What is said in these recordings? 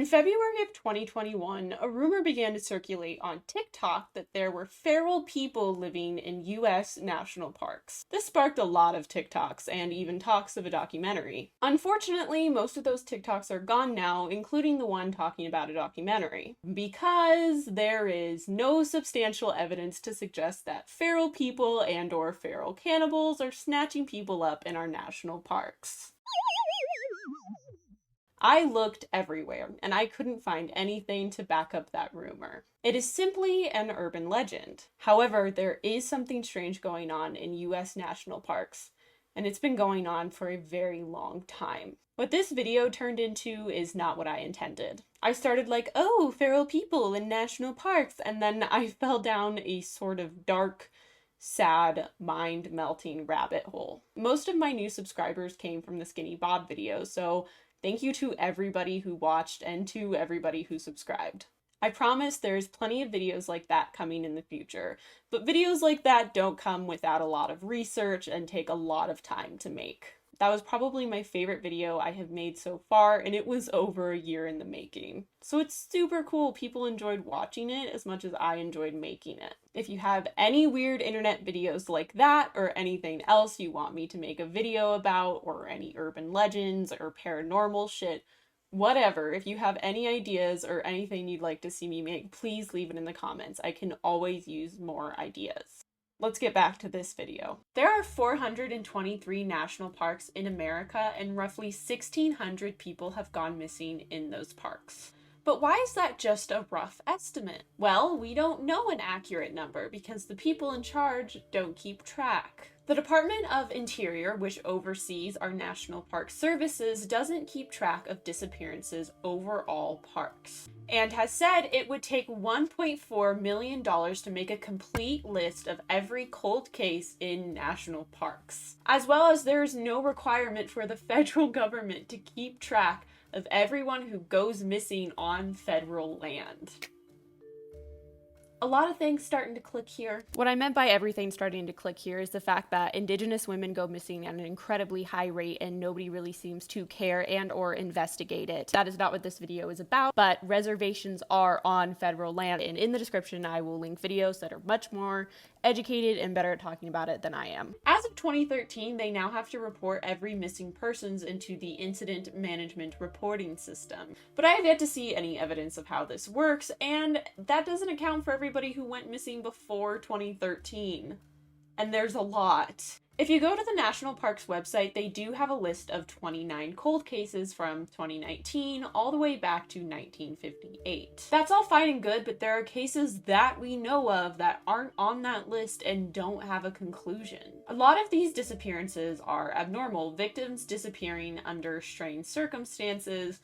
February of 2021, a rumor began to circulate on TikTok that there were feral people living in US national parks. This sparked a lot of TikToks and even talks of a documentary. Unfortunately, most of those TikToks are gone now, including the one talking about a documentary, because there is no substantial evidence to suggest that feral people and/or feral cannibals are snatching people up in our national parks. I looked everywhere, and I couldn't find anything to back up that rumor. It is simply an urban legend. However, there is something strange going on in US national parks, and it's been going on for a very long time. What this video turned into is not what I intended. I started like, oh, feral people in national parks, and then I fell down a sort of dark, sad, mind-melting rabbit hole. Most of my new subscribers came from the Skinny Bob video, so thank you to everybody who watched and to everybody who subscribed. I promise there's plenty of videos like that coming in the future, but videos like that don't come without a lot of research and take a lot of time to make. That was probably my favorite video I have made so far, and it was over a year in the making. So it's super cool people enjoyed watching it as much as I enjoyed making it. If you have any weird internet videos like that, or anything else you want me to make a video about, or any urban legends or paranormal shit, whatever, if you have any ideas or anything you'd like to see me make, please leave it in the comments. I can always use more ideas. Let's get back to this video. There are 423 national parks in America, and roughly 1,600 people have gone missing in those parks. But why is that just a rough estimate? Well, we don't know an accurate number because the people in charge don't keep track. The Department of Interior, which oversees our national park services, doesn't keep track of disappearances over all parks, and has said it would take $1.4 million to make a complete list of every cold case in national parks. As well as there is no requirement for the federal government to keep track of everyone who goes missing on federal land. A lot of things starting to click here. What I meant by everything starting to click here is the fact that Indigenous women go missing at an incredibly high rate and nobody really seems to care and or investigate it. That is not what this video is about, but reservations are on federal land, and in the description I will link videos that are much more educated and better at talking about it than I am. As of 2013, they now have to report every missing persons into the Incident Management Reporting System. But I have yet to see any evidence of how this works, and that doesn't account for everybody who went missing before 2013. And there's a lot. If you go to the National Parks website, they do have a list of 29 cold cases from 2019 all the way back to 1958. That's all fine and good, but there are cases that we know of that aren't on that list and don't have a conclusion. A lot of these disappearances are abnormal, victims disappearing under strange circumstances,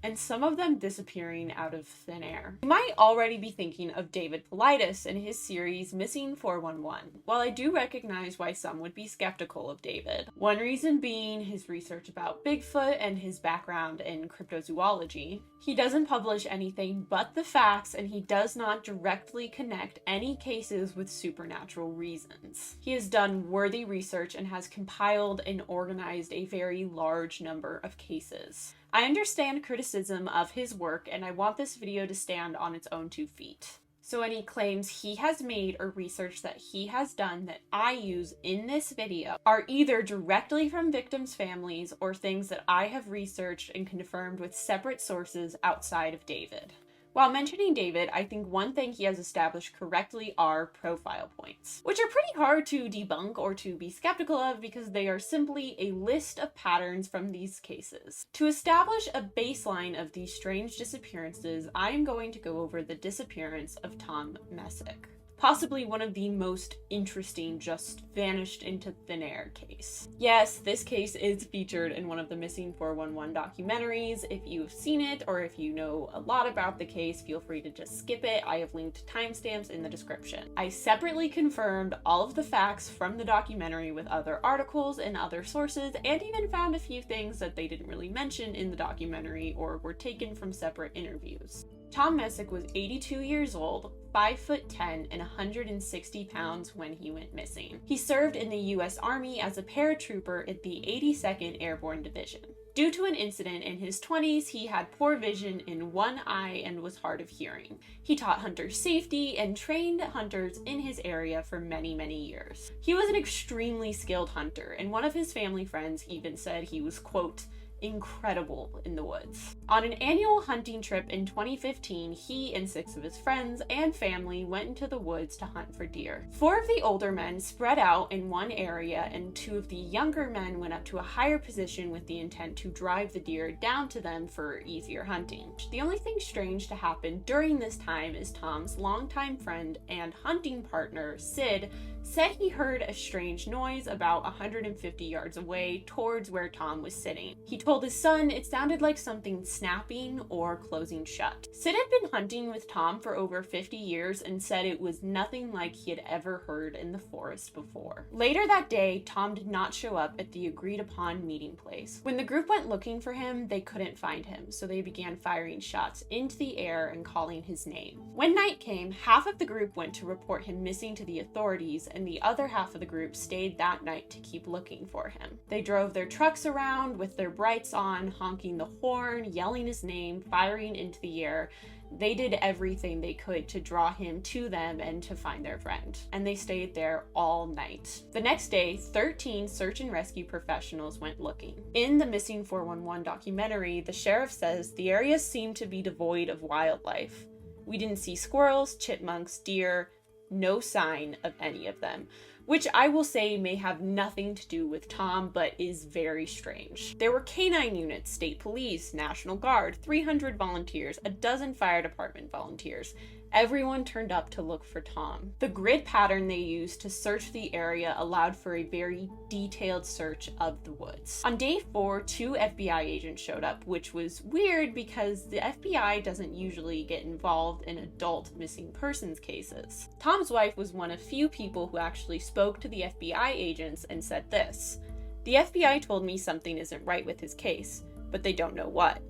and some of them disappearing out of thin air. You might already be thinking of David Paulides and his series Missing 411. While I do recognize why some would be skeptical of David, one reason being his research about Bigfoot and his background in cryptozoology. He doesn't publish anything but the facts, and he does not directly connect any cases with supernatural reasons. He has done worthy research and has compiled and organized a very large number of cases. I understand criticism of his work, and I want this video to stand on its own 2 feet. So any claims he has made or research that he has done that I use in this video are either directly from victims' families or things that I have researched and confirmed with separate sources outside of David. While mentioning David, I think one thing he has established correctly are profile points, which are pretty hard to debunk or to be skeptical of because they are simply a list of patterns from these cases. To establish a baseline of these strange disappearances, I am going to go over the disappearance of Tom Messick. Possibly one of the most interesting just vanished into thin air case. Yes, this case is featured in one of the Missing 411 documentaries. If you've seen it or if you know a lot about the case, feel free to just skip it. I have linked timestamps in the description. I separately confirmed all of the facts from the documentary with other articles and other sources, and even found a few things that they didn't really mention in the documentary or were taken from separate interviews. Tom Messick was 82 years old, 5'10", and 160 pounds when he went missing. He served in the U.S. Army as a paratrooper at the 82nd Airborne Division. Due to an incident in his 20s, he had poor vision in one eye and was hard of hearing. He taught hunters safety and trained hunters in his area for many, many years. He was an extremely skilled hunter, and one of his family friends even said he was, quote, incredible in the woods. On an annual hunting trip in 2015, he and 6 of his friends and family went into the woods to hunt for deer. 4 of the older men spread out in one area, and 2 of the younger men went up to a higher position with the intent to drive the deer down to them for easier hunting. The only thing strange to happen during this time is Tom's longtime friend and hunting partner, Sid, said he heard a strange noise about 150 yards away towards where Tom was sitting. He told his son it sounded like something snapping or closing shut. Sid had been hunting with Tom for over 50 years and said it was nothing like he had ever heard in the forest before. Later that day, Tom did not show up at the agreed upon meeting place. When the group went looking for him, they couldn't find him, so they began firing shots into the air and calling his name. When night came, half of the group went to report him missing to the authorities, and the other half of the group stayed that night to keep looking for him. They drove their trucks around with their brights on, honking the horn, yelling his name, firing into the air. They did everything they could to draw him to them and to find their friend. And they stayed there all night. The next day, 13 search and rescue professionals went looking. In the Missing 411 documentary, the sheriff says the area seemed to be devoid of wildlife. We didn't see squirrels, chipmunks, deer, no sign of any of them, which I will say may have nothing to do with Tom, but is very strange. There were canine units, state police, National Guard, 300 volunteers, a dozen fire department volunteers. Everyone turned up to look for Tom. The grid pattern they used to search the area allowed for a very detailed search of the woods. On day 4, 2 FBI agents showed up, which was weird because the FBI doesn't usually get involved in adult missing persons cases. Tom's wife was one of few people who actually spoke to the FBI agents and said this: "The FBI told me something isn't right with his case, but they don't know what.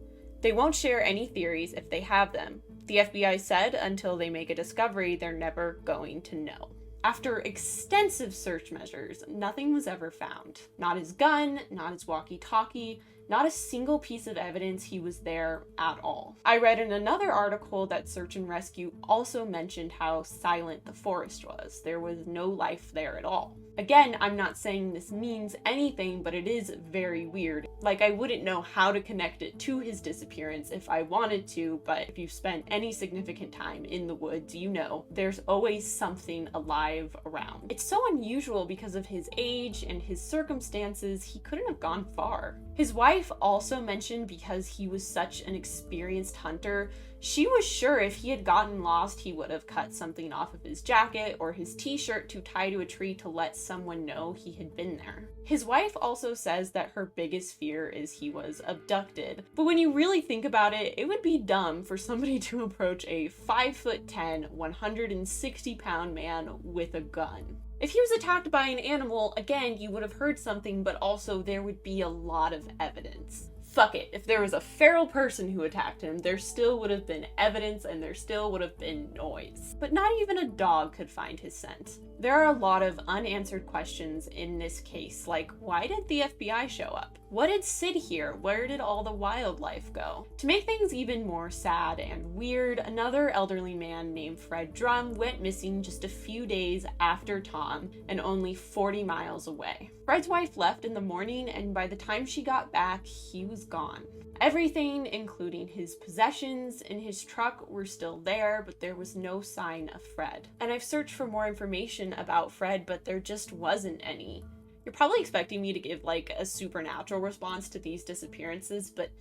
They won't share any theories if they have them. The FBI said until they make a discovery, they're never going to know." After extensive search measures, nothing was ever found. Not his gun, not his walkie-talkie, not a single piece of evidence he was there at all. I read in another article that search and rescue also mentioned how silent the forest was. There was no life there at all. Again, I'm not saying this means anything, but it is very weird. Like, I wouldn't know how to connect it to his disappearance if I wanted to, but if you've spent any significant time in the woods, you know there's always something alive around. It's so unusual because of his age and his circumstances, he couldn't have gone far. His wife also mentioned because he was such an experienced hunter, she was sure if he had gotten lost, he would have cut something off of his jacket or his t-shirt to tie to a tree to let someone know he had been there. His wife also says that her biggest fear is he was abducted. But when you really think about it, it would be dumb for somebody to approach a 5'10", 160-pound man with a gun. If he was attacked by an animal, again, you would have heard something, but also there would be a lot of evidence. Fuck it, if there was a feral person who attacked him, there still would have been evidence and there still would have been noise. But not even a dog could find his scent. There are a lot of unanswered questions in this case, like why did the FBI show up? What did Sid hear? Where did all the wildlife go? To make things even more sad and weird, another elderly man named Fred Drum went missing just a few days after Tom and only 40 miles away. Fred's wife left in the morning, and by the time she got back, he was gone. Everything, including his possessions and his truck, were still there, but there was no sign of Fred. And I've searched for more information about Fred, but there just wasn't any. You're probably expecting me to give like a supernatural response to these disappearances, but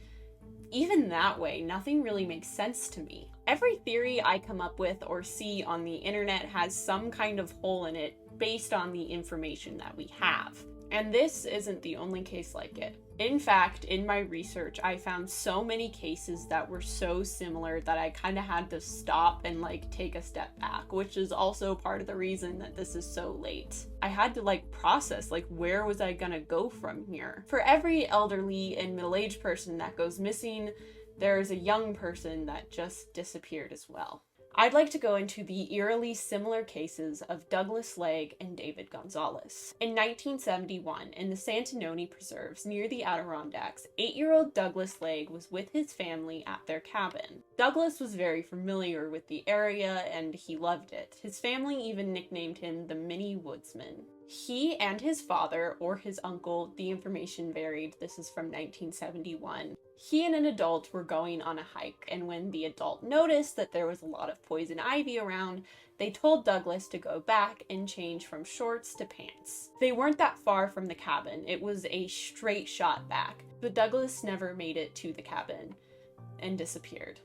even that way, nothing really makes sense to me. Every theory I come up with or see on the internet has some kind of hole in it based on the information that we have. And this isn't the only case like it. In fact, in my research, I found so many cases that were so similar that I kind of had to stop and like take a step back, which is also part of the reason that this is so late. I had to like process, like, where was I gonna go from here? For every elderly and middle-aged person that goes missing, there's a young person that just disappeared as well. I'd like to go into the eerily similar cases of Douglas Legg and David Gonzalez. In 1971, in the Santanoni Preserves near the Adirondacks, 8-year-old Douglas Legg was with his family at their cabin. Douglas was very familiar with the area and he loved it. His family even nicknamed him the Mini Woodsman. He and his father, or his uncle, the information varied, this is from 1971, he and an adult were going on a hike, and when the adult noticed that there was a lot of poison ivy around, they told Douglas to go back and change from shorts to pants. They weren't that far from the cabin, it was a straight shot back, but Douglas never made it to the cabin and disappeared.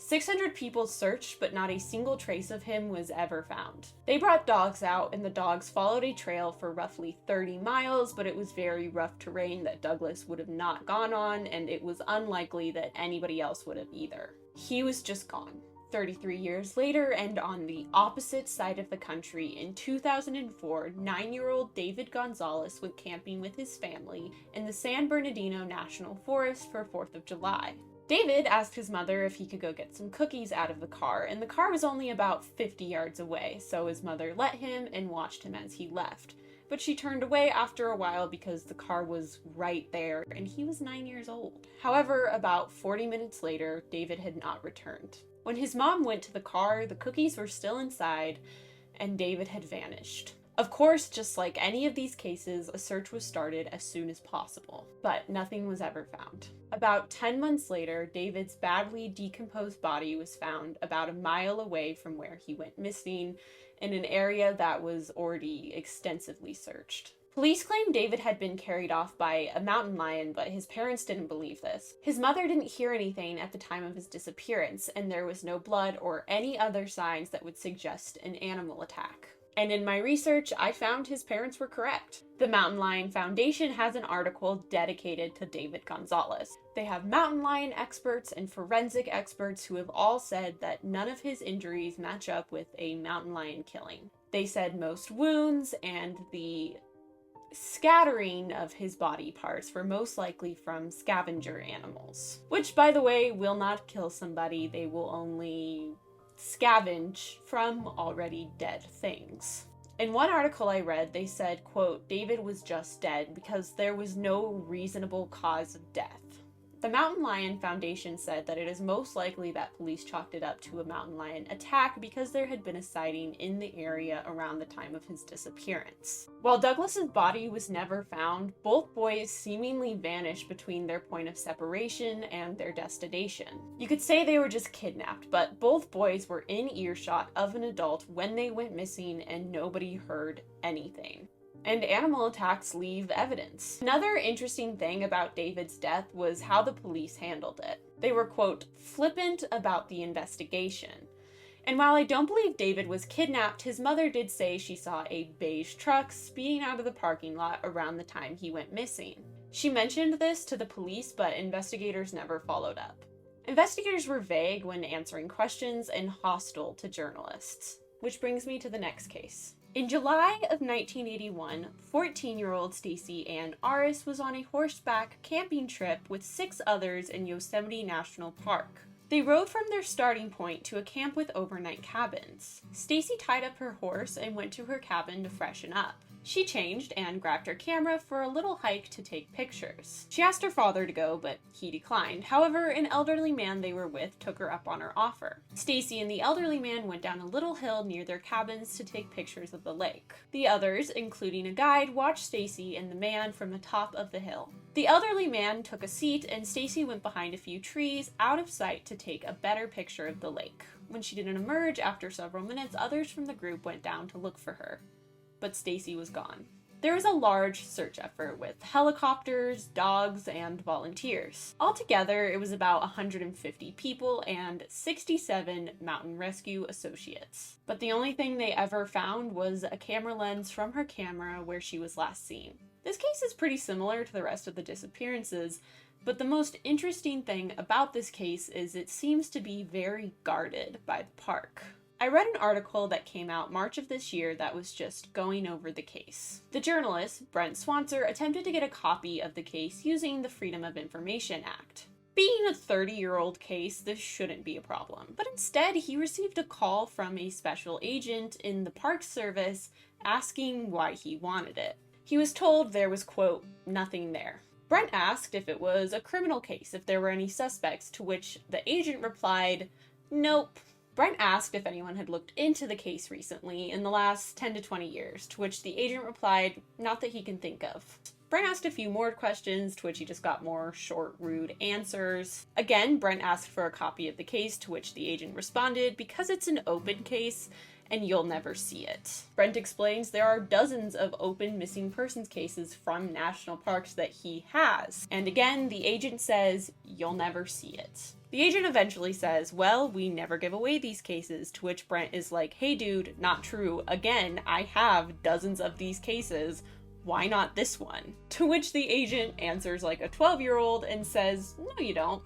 600 people searched, but not a single trace of him was ever found. They brought dogs out, and the dogs followed a trail for roughly 30 miles, but it was very rough terrain that Douglas would have not gone on, and it was unlikely that anybody else would have either. He was just gone. 33 years later, and on the opposite side of the country, in 2004, 9-year-old David Gonzalez went camping with his family in the San Bernardino National Forest for 4th of July. David asked his mother if he could go get some cookies out of the car, and the car was only about 50 yards away, so his mother let him and watched him as he left. But she turned away after a while because the car was right there, and he was 9 years old. However, about 40 minutes later, David had not returned. When his mom went to the car, the cookies were still inside, and David had vanished. Of course, just like any of these cases, a search was started as soon as possible, but nothing was ever found. About 10 months later, David's badly decomposed body was found about a mile away from where he went missing, in an area that was already extensively searched. Police claimed David had been carried off by a mountain lion, but his parents didn't believe this. His mother didn't hear anything at the time of his disappearance, and there was no blood or any other signs that would suggest an animal attack. And in my research, I found his parents were correct. The Mountain Lion Foundation has an article dedicated to David Gonzalez. They have mountain lion experts and forensic experts who have all said that none of his injuries match up with a mountain lion killing. They said most wounds and the scattering of his body parts were most likely from scavenger animals. Which, by the way, will not kill somebody, they will only scavenge from already dead things. In one article I read, they said, quote, David was just dead because there was no reasonable cause of death. The Mountain Lion Foundation said that it is most likely that police chalked it up to a mountain lion attack because there had been a sighting in the area around the time of his disappearance. While Douglas's body was never found, both boys seemingly vanished between their point of separation and their destination. You could say they were just kidnapped, but both boys were in earshot of an adult when they went missing and nobody heard anything. And animal attacks leave evidence. Another interesting thing about David's death was how the police handled it. They were, quote, flippant about the investigation. And while I don't believe David was kidnapped, his mother did say she saw a beige truck speeding out of the parking lot around the time he went missing. She mentioned this to the police, but investigators never followed up. Investigators were vague when answering questions and hostile to journalists. Which brings me to the next case. In July of 1981, 14-year-old Stacy Ann Arras was on a horseback camping trip with 6 others in Yosemite National Park. They rode from their starting point to a camp with overnight cabins. Stacy tied up her horse and went to her cabin to freshen up. She changed and grabbed her camera for a little hike to take pictures. She asked her father to go, but he declined. However, an elderly man they were with took her up on her offer. Stacy and the elderly man went down a little hill near their cabins to take pictures of the lake. The others, including a guide, watched Stacy and the man from the top of the hill. The elderly man took a seat and Stacy went behind a few trees out of sight to take a better picture of the lake. When she didn't emerge after several minutes, others from the group went down to look for her. But Stacy was gone. There was a large search effort with helicopters, dogs, and volunteers. Altogether, it was about 150 people and 67 mountain rescue associates. But the only thing they ever found was a camera lens from her camera where she was last seen. This case is pretty similar to the rest of the disappearances, but the most interesting thing about this case is it seems to be very guarded by the park. I read an article that came out March of this year that was just going over the case. The journalist, Brent Swanser, attempted to get a copy of the case using the Freedom of Information Act. Being a 30-year-old case, this shouldn't be a problem. But instead, he received a call from a special agent in the Park Service asking why he wanted it. He was told there was, quote, nothing there. Brent asked if it was a criminal case, if there were any suspects, to which the agent replied, nope. Brent asked if anyone had looked into the case recently in the last 10 to 20 years, to which the agent replied, not that he can think of. Brent asked a few more questions, to which he just got more short, rude answers. Again, Brent asked for a copy of the case, to which the agent responded, because it's an open case, and you'll never see it. Brent explains there are dozens of open missing persons cases from national parks that he has. And again, the agent says, you'll never see it. The agent eventually says, well, we never give away these cases, to which Brent is like, hey dude, not true. Again, I have dozens of these cases. Why not this one? To which the agent answers like a 12-year-old and says, no you don't.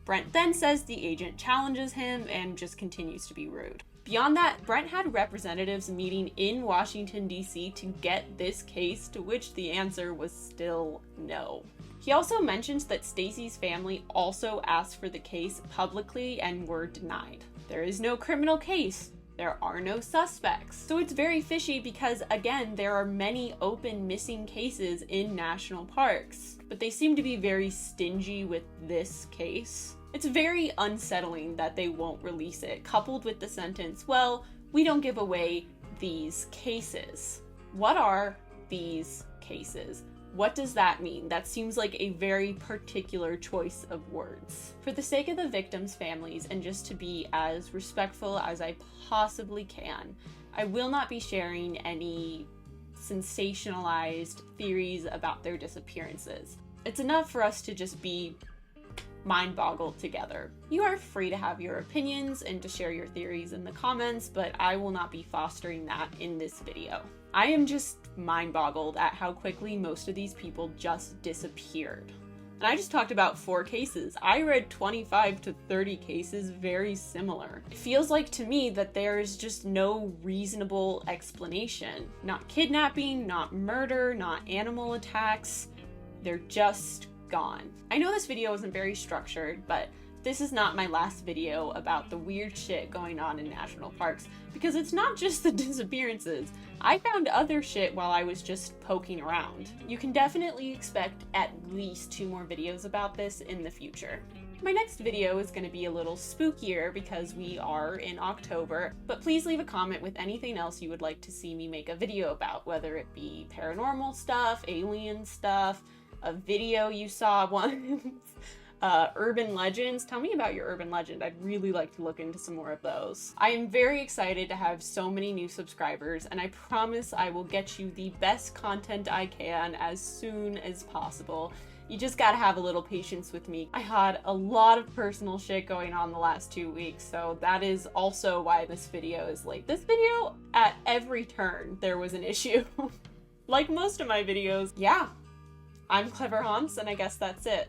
Brent then says the agent challenges him and just continues to be rude. Beyond that, Brent had representatives meeting in Washington, D.C. to get this case, to which the answer was still no. He also mentions that Stacy's family also asked for the case publicly and were denied. There is no criminal case. There are no suspects. So it's very fishy because, again, there are many open missing cases in national parks, but they seem to be very stingy with this case. It's very unsettling that they won't release it, coupled with the sentence, well, we don't give away these cases. What are these cases? What does that mean? That seems like a very particular choice of words. For the sake of the victims' families and just to be as respectful as I possibly can, I will not be sharing any sensationalized theories about their disappearances. It's enough for us to just be mind-boggled together. You are free to have your opinions and to share your theories in the comments, but I will not be fostering that in this video. I am just mind-boggled at how quickly most of these people just disappeared. And I just talked about 4 cases. I read 25 to 30 cases very similar. It feels like to me that there is just no reasonable explanation. Not kidnapping, not murder, not animal attacks. They're just gone. I know this video isn't very structured, but this is not my last video about the weird shit going on in national parks, because it's not just the disappearances. I found other shit while I was just poking around. You can definitely expect at least 2 more videos about this in the future. My next video is going to be a little spookier because we are in October, but please leave a comment with anything else you would like to see me make a video about, whether it be paranormal stuff, alien stuff, a video you saw once, urban legends. Tell me about your urban legend. I'd really like to look into some more of those. I am very excited to have so many new subscribers, and I promise I will get you the best content I can as soon as possible. You just gotta have a little patience with me. I had a lot of personal shit going on the last 2 weeks, so that is also why this video is late. This video, at every turn, there was an issue. Like most of my videos. Yeah. I'm Clever Hans, and I guess that's it.